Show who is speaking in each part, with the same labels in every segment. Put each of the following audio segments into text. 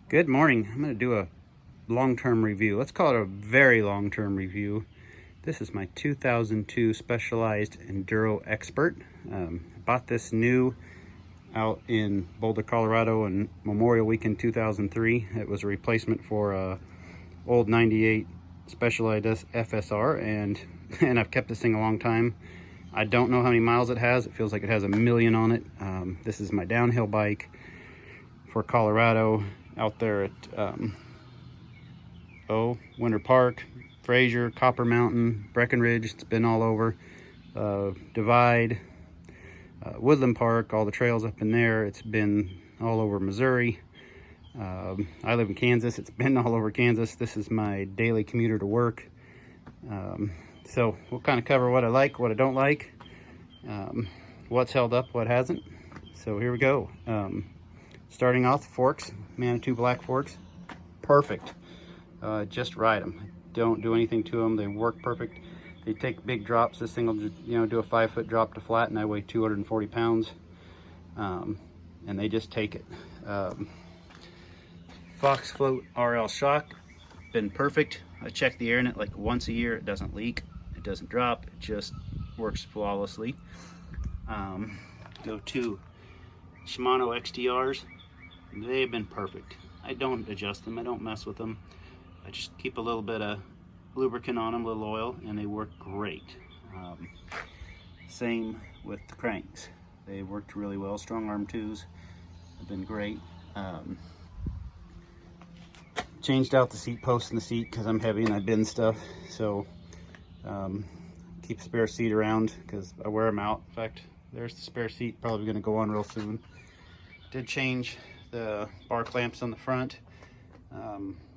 Speaker 1: Good morning. I'm going to do a long-term review. Let's call it a very long-term review. This is my 2002 Specialized Enduro Expert. I bought this new out in Boulder, Colorado in Memorial Weekend 2003. It was a replacement for a old 98 Specialized FSR, and I've kept this thing a long time. I don't know how many miles it has. It feels like it has 1,000,000 on it. This is my downhill bike for Colorado, out there at Winter Park, Fraser, Copper Mountain, Breckenridge. It's been all over. Divide, Woodland Park, all the trails up in there. It's been all over Missouri. I live in Kansas. It's been all over Kansas. This is my daily commuter to work. So we'll kind of cover what I like, what I don't like, what's held up, what hasn't. So here we go. Starting off, the forks, Manitou black forks, perfect. Just ride them. Don't do anything to them. They work perfect. They take big drops. This thing will just, do a 5-foot drop to flat, and I weigh 240 pounds. And they just take it. Fox Float RL shock, been perfect. I check the air in it like once a year. It doesn't leak. It doesn't drop. It just works flawlessly. Go to Shimano XTRs. They've been perfect. I don't adjust them. I don't mess with them. I just keep a little bit of lubricant on them, a little oil, and they work great. Same with the cranks. They worked really well. Strong arm 2s have been great. Changed out the seat post in the seat because I'm heavy and I bend stuff. So keep a spare seat around because I wear them out. In fact, there's the spare seat, probably going to go on real soon. Did change the bar clamps on the front.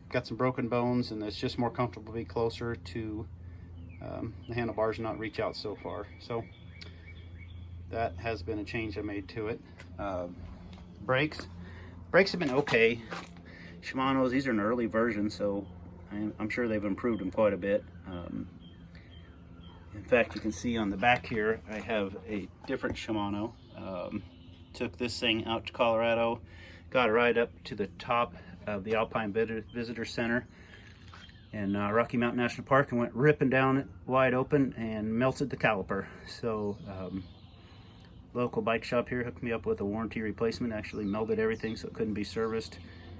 Speaker 1: Got some broken bones, and it's just more comfortable to be closer to the handlebars and not reach out so far. So that has been a change I made to it. Brakes have been okay. Shimano's, these are an early version, so I'm sure they've improved them quite a bit. In fact, you can see on the back here, I have a different Shimano. Took this thing out to Colorado, got it right up to the top of the Alpine Visitor Center in Rocky Mountain National Park, and went ripping down it wide open and melted the caliper. So local bike shop here hooked me up with a warranty replacement, actually melted everything so it couldn't be serviced,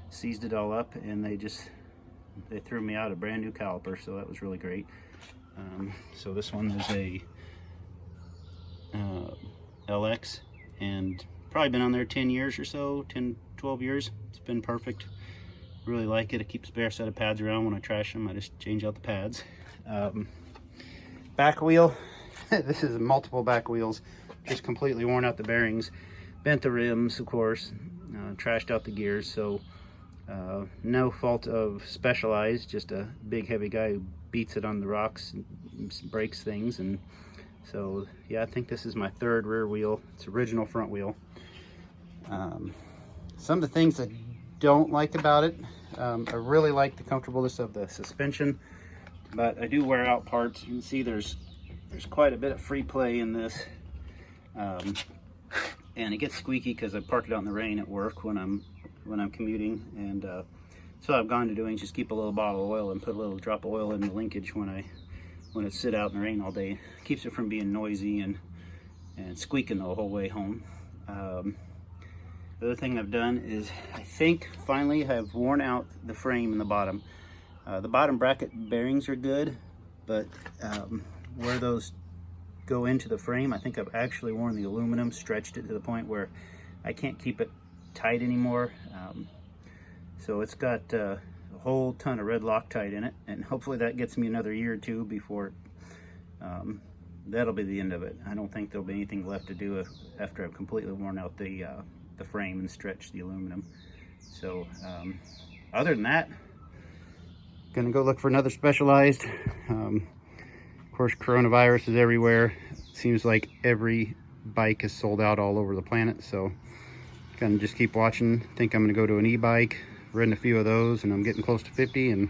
Speaker 1: seized it all up, and they threw me out a brand new caliper, so that was really great. So this one is a LX, and probably been on there 10 years or so, 10-12 years. It's been perfect. Really like it. I keep a spare set of pads around. When I trash them, I just change out the pads. Back wheel. This is multiple back wheels, just completely worn out the bearings, bent the rims, of course, trashed out the gears. So no fault of Specialized, just a big heavy guy who beats it on the rocks and breaks things. And so yeah, I think this is my third rear wheel. It's original front wheel. Some of the things I don't like about it, I really like the comfortableness of the suspension, but I do wear out parts. You can see there's quite a bit of free play in this, and it gets squeaky because I park it out in the rain at work when I'm commuting. And so what I've gone to doing is just keep a little bottle of oil and put a little drop of oil in the linkage when it sit out in the rain all day. Keeps it from being noisy and squeaking the whole way home. The other thing I've done is, I think finally have worn out the frame in the bottom. The bottom bracket bearings are good, but where those go into the frame, I think I've actually worn the aluminum, stretched it to the point where I can't keep it tight anymore. So it's got a whole ton of red Loctite in it, and hopefully that gets me another year or two before that'll be the end of it. I don't think there'll be anything left to do after I've completely worn out the frame and stretched the aluminum. So other than that, gonna go look for another Specialized. Of course, coronavirus is everywhere. Seems like every bike is sold out all over the planet, so gonna just keep watching. Think I'm gonna go to an e-bike. Ridden a few of those, and I'm getting close to 50, and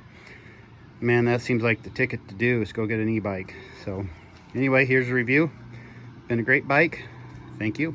Speaker 1: man, that seems like the ticket to do is go get an e-bike. So anyway, here's a review. Been a great bike. Thank you.